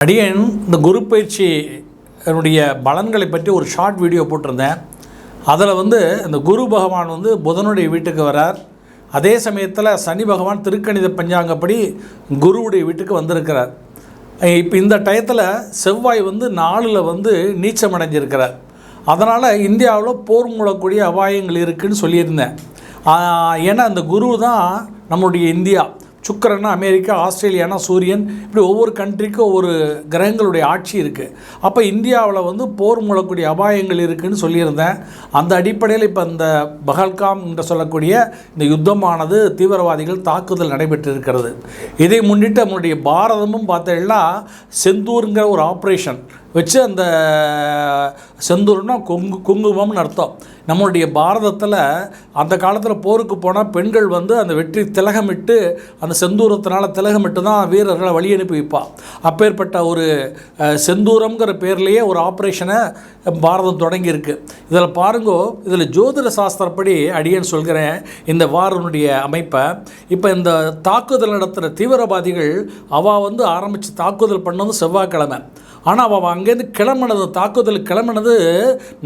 அடியேன் இந்த குரு பயிற்சி என்னுடைய பலன்களை பற்றி ஒரு ஷார்ட் வீடியோ போட்டிருந்தேன். அதில் இந்த குரு பகவான் புதனுடைய வீட்டுக்கு வரார். அதே சமயத்தில் சனி பகவான் திருக்கணித பஞ்சாங்கப்படி குருவுடைய வீட்டுக்கு வந்திருக்கிறார். இப்போ இந்த டயத்தில் செவ்வாய் 4ல் நீச்சம் அடைஞ்சிருக்கிறார். அதனால் இந்தியாவில் போர் மூலக்கூடிய அபாயங்கள் இருக்குதுன்னு சொல்லியிருந்தேன். ஏன்னா அந்த குரு தான் நம்முடைய இந்தியா, சுக்கிரன்னா அமெரிக்கா, ஆஸ்திரேலியானா சூரியன், இப்படி ஒவ்வொரு கண்ட்ரிக்கும் ஒவ்வொரு கிரகங்களுடைய ஆட்சி இருக்குது. அப்போ இந்தியாவில் போர் மூலக்கூடிய அபாயங்கள் இருக்குதுன்னு சொல்லியிருந்தேன். அந்த அடிப்படையில் இப்போ இந்த பஹல்காம் என்று சொல்லக்கூடிய இந்த யுத்தமானது தீவிரவாதிகள் தாக்குதல் நடைபெற்று இருக்கிறது. இதை முன்னிட்டு நம்மளுடைய பாரதமும் பார்த்தீங்கன்னா செந்தூருங்கிற ஒரு ஆப்ரேஷன் வச்சு, அந்த செந்தூர்னா குங்குமம்னு அர்த்தம். நம்மளுடைய பாரதத்தில் அந்த காலத்தில் போருக்கு போனால் பெண்கள் அந்த வெற்றி திலகமிட்டு, அந்த செந்தூரத்தினால் திலகமிட்டு தான் வீரர்களை வழி அனுப்பி வைப்பாள். அப்பேற்பட்ட ஒரு செந்தூரம்ங்கிற பேர்லேயே ஒரு ஆப்ரேஷனை பாரதம் தொடங்கியிருக்கு. இதில் பாருங்கோ, இதில் ஜோதிட சாஸ்திரப்படி அடியேன்னு சொல்கிறேன் இந்த வாரனுடைய அமைப்பை. இப்போ இந்த தாக்குதல் நடத்துகிற தீவிரவாதிகள் அவள் ஆரம்பித்து தாக்குதல் பண்ணது செவ்வாய்க்கிழமை. ஆனால் அவள் அங்கேருந்து கிளம்பினது, தாக்குதல் கிளம்பினது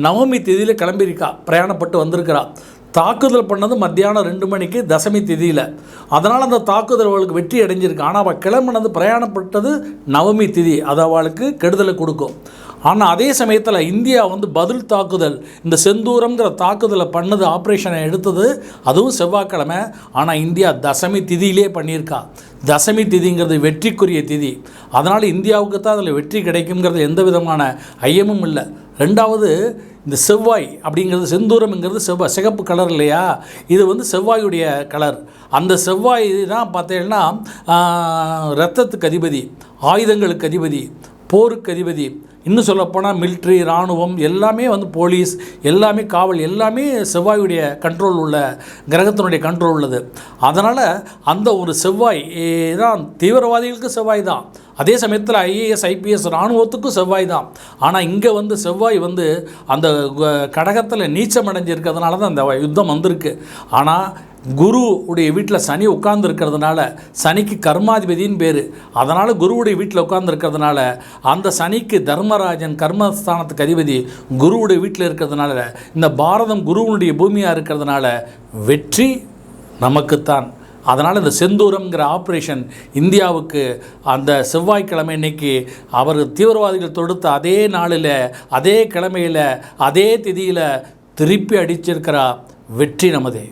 நவமி தேதியில் கிளம்பியிருக்கா, பிரயாணப்பட்டு வந்திருக்கிறா. தாக்குதல் பண்ணது மத்தியானம் 2 மணிக்கு தசமி தேதியில். அதனால் அந்த தாக்குதல் அவளுக்கு வெற்றி அடைஞ்சிருக்கு. ஆனால் அவள் கிளம்பினது, பிரயாணப்பட்டது நவமி தேதி. அது அவளுக்கு கெடுதலை கொடுக்கும். ஆனால் அதே சமயத்தில் இந்தியா பதில் தாக்குதல், இந்த செந்தூரம்ங்கிற தாக்குதலை பண்ணது, ஆப்ரேஷனை எடுத்தது அதுவும் செவ்வாய்க்கிழமை. ஆனால் இந்தியா தசமி திதியிலே பண்ணியிருக்கா. தசமி திதிங்கிறது வெற்றிக்குரிய திதி. அதனால் இந்தியாவுக்கு தான் அதில் வெற்றி கிடைக்குங்கிறது எந்த விதமான ஐயமும் இல்லை. ரெண்டாவது, இந்த செவ்வாய் அப்படிங்கிறது, செந்தூரம்ங்கிறது செவ்வாய் சிகப்பு கலர் இல்லையா, இது செவ்வாயுடைய கலர். அந்த செவ்வாய் தான் பார்த்தீங்கன்னா இரத்தத்துக்கு அதிபதி, ஆயுதங்களுக்கு அதிபதி, போருக்கு அதிபதி. இன்னும் சொல்லப்போனால் மிலிட்ரி, இராணுவம் எல்லாமே போலீஸ் எல்லாமே, காவல் எல்லாமே செவ்வாயுடைய கண்ட்ரோல் உள்ள, கிரகத்தினுடைய கண்ட்ரோல் உள்ளது. அதனால் அந்த ஒரு செவ்வாய் தான் தீவிரவாதிகளுக்கு செவ்வாய் தான். அதே சமயத்தில் ஐஏஎஸ், ஐபிஎஸ், இராணுவத்துக்கும் செவ்வாய் தான். ஆனால் இங்கே செவ்வாய் அந்த கடகத்தில் நீச்சம் அடைஞ்சிருக்கிறதுனால தான் அந்த யுத்தம் வந்திருக்கு. ஆனால் குரு உடைய வீட்டில் சனி உட்கார்ந்துருக்கிறதுனால, சனிக்கு கர்மாதிபதின்னு பேர். அதனால் குருவுடைய வீட்டில் உட்கார்ந்துருக்கிறதுனால, அந்த சனிக்கு தர்மராஜன் கர்மஸ்தானத்துக்கு அதிபதி குருவுடைய வீட்டில் இருக்கிறதுனால, இந்த பாரதம் குருவுடைய பூமியாக இருக்கிறதுனால வெற்றி நமக்குத்தான். அதனால் இந்த செந்தூரம்ங்கிற ஆப்ரேஷன் இந்தியாவுக்கு அந்த செவ்வாய்க்கிழமை இன்னைக்கு அவர் தீவிரவாதிகள் தொடுத்த அதே நாளில், அதே கிழமையில், அதே திதியில் திருப்பி அடிச்சிருக்கிற வெற்றி நமதே.